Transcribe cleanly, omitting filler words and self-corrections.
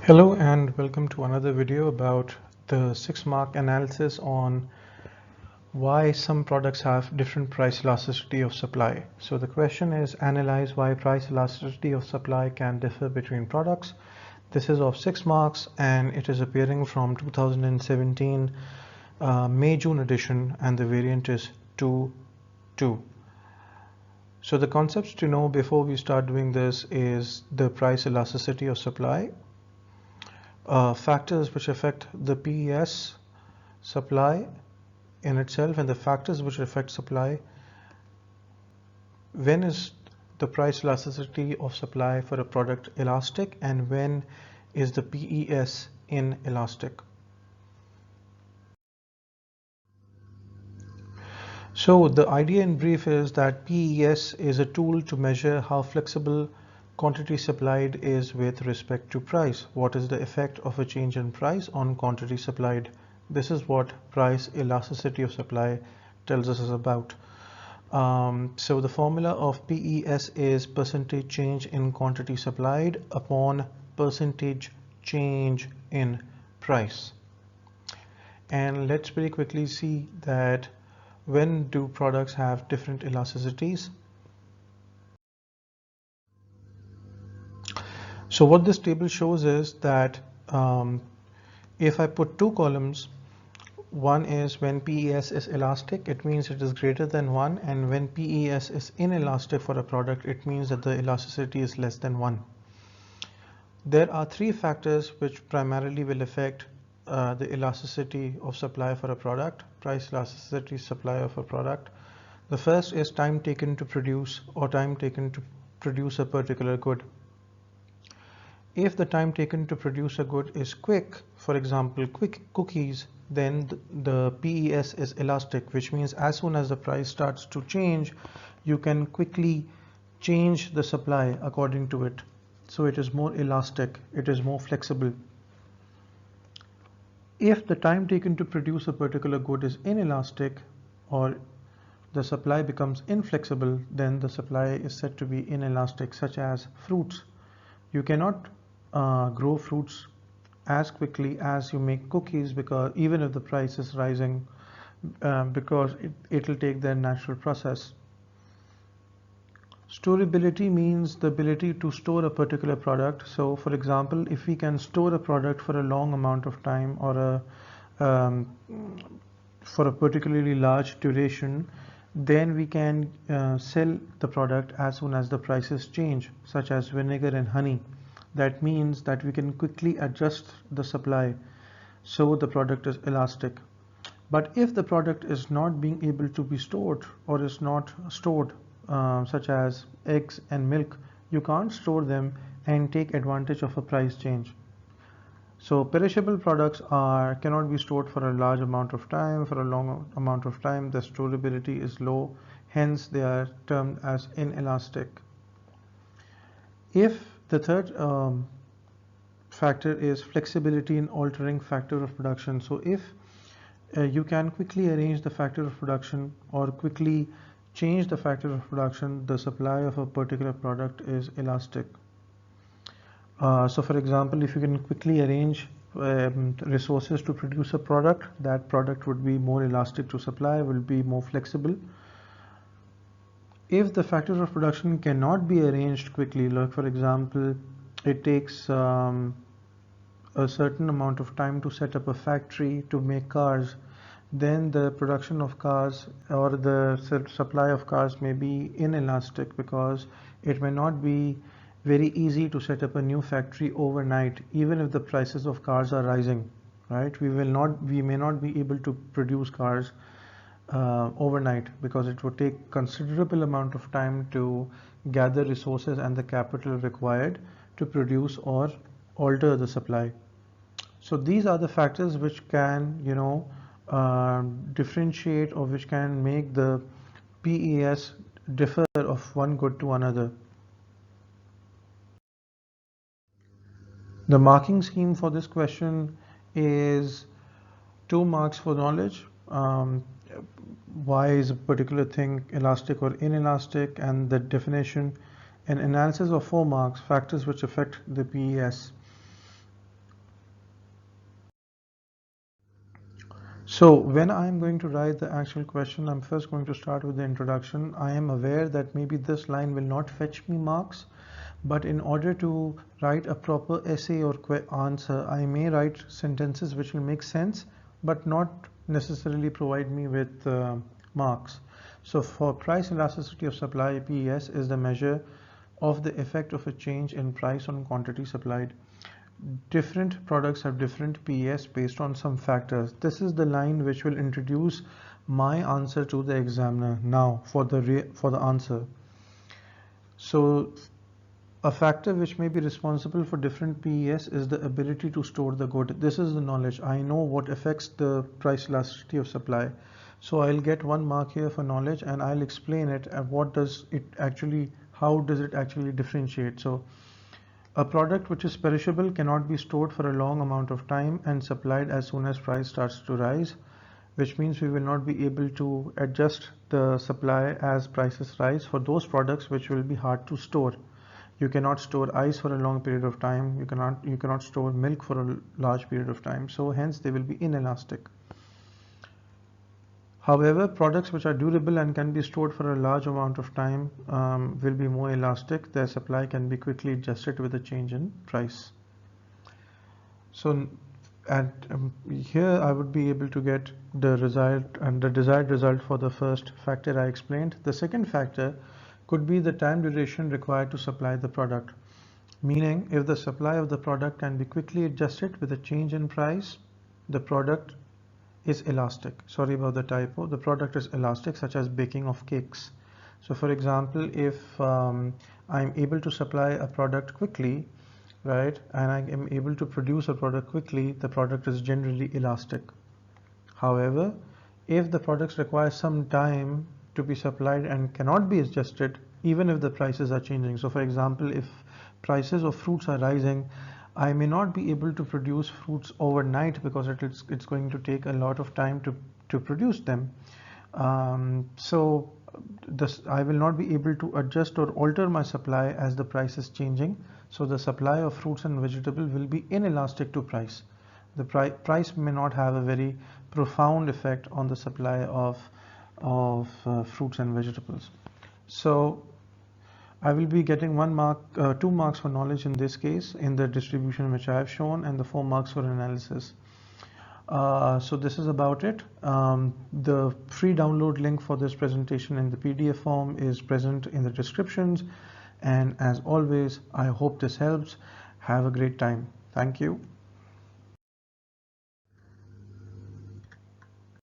Hello and welcome to another video about the 6-mark analysis on why some products have different price elasticity of supply. So the question is, analyze why price elasticity of supply can differ between products. This is of 6 marks and it is appearing from 2017 May-June edition, and the variant is 2.2. So the concepts to know before we start doing this is the price elasticity of supply, factors which affect the PES supply in itself, and the factors which affect supply. When is the price elasticity of supply for a product elastic, and when is the PES inelastic? So the idea in brief is that PES is a tool to measure how flexible quantity supplied is with respect to price. What is the effect of a change in price on quantity supplied? This is what price elasticity of supply tells us about. So the formula of PES is percentage change in quantity supplied upon percentage change in price. And let's very quickly see that when do products have different elasticities. So what this table shows is that if I put two columns, one is when PES is elastic, it means it is greater than 1, and when PES is inelastic for a product, it means that the elasticity is less than 1. There are three factors which primarily will affect the elasticity of supply for a product, price elasticity supply of a product. The first is time taken to produce, or time taken to produce a particular good. If the time taken to produce a good is quick, for example quick cookies, then the PES is elastic, which means as soon as the price starts to change, you can quickly change the supply according to it. So it is more elastic, it is more flexible. If the time taken to produce a particular good is inelastic, or the supply becomes inflexible, then the supply is said to be inelastic, such as fruits. You cannot grow fruits as quickly as you make cookies, because even if the price is rising, because it will take their natural process. Storability means the ability to store a particular product. So for example, if we can store a product for a long amount of time, or for a particularly large duration, then we can sell the product as soon as the prices change, such as vinegar and honey. That means that we can quickly adjust the supply, so the product is elastic. But if the product is not being able to be stored, or is not stored, such as eggs and milk, you can't store them and take advantage of a price change. So perishable products cannot be stored for a large amount of time, for a long amount of time. The storability is low, hence they are termed as inelastic. If the third factor is flexibility in altering factor of production. So if you can quickly arrange the factor of production, or quickly change the factor of production, the supply of a particular product is elastic. So for example, if you can quickly arrange resources to produce a product, that product would be more elastic to supply, will be more flexible. If the factor of production cannot be arranged quickly, like for example, it takes a certain amount of time to set up a factory to make cars, then the production of cars, or the supply of cars, may be inelastic, because it may not be very easy to set up a new factory overnight, even if the prices of cars are rising, right? We may not be able to produce cars overnight, because it would take considerable amount of time to gather resources and the capital required to produce or alter the supply. So these are the factors which can, differentiate, or which can make the PES differ of one good to another. The marking scheme for this question is 2 marks for knowledge. Why is a particular thing elastic or inelastic, and the definition. An analysis of 4 marks, factors which affect the PES. So when I'm going to write the actual question, I'm first going to start with the introduction. I am aware that maybe this line will not fetch me marks, but in order to write a proper essay or answer, I may write sentences which will make sense, but not necessarily provide me with marks. So for price elasticity of supply, PES is the measure of the effect of a change in price on quantity supplied. Different products have different PES based on some factors. This is the line which will introduce my answer to the examiner. Now for the answer. So a factor which may be responsible for different PES is the ability to store the good. This is the knowledge. I know what affects the price elasticity of supply. So I'll get 1 mark here for knowledge, and I'll explain it and how does it actually differentiate. So a product which is perishable cannot be stored for a long amount of time and supplied as soon as price starts to rise, which means we will not be able to adjust the supply as prices rise for those products which will be hard to store. You cannot store ice for a long period of time. You cannot store milk for a large period of time. So hence they will be inelastic. However, products which are durable and can be stored for a large amount of time will be more elastic. Their supply can be quickly adjusted with a change in price. So here I would be able to get the result and the desired result for the first factor I explained. The second factor could be the time duration required to supply the product, meaning if the supply of the product can be quickly adjusted with a change in price, the product is elastic. Sorry about the typo. The product is elastic, such as baking of cakes. So for example, if I'm able to supply a product quickly, right, and I am able to produce a product quickly, the product is generally elastic. However, if the products require some time to be supplied and cannot be adjusted, even if the prices are changing. So for example, if prices of fruits are rising, I may not be able to produce fruits overnight because it's going to take a lot of time to produce them. So I will not be able to adjust or alter my supply as the price is changing. So the supply of fruits and vegetables will be inelastic to price. The price may not have a very profound effect on the supply of fruits and vegetables. So I will be getting 1 mark, 2 marks for knowledge in this case in the distribution which I have shown, and the 4 marks for analysis. So this is about it. The free download link for this presentation in the PDF form is present in the descriptions. And as always, I hope this helps. Have a great time. Thank you.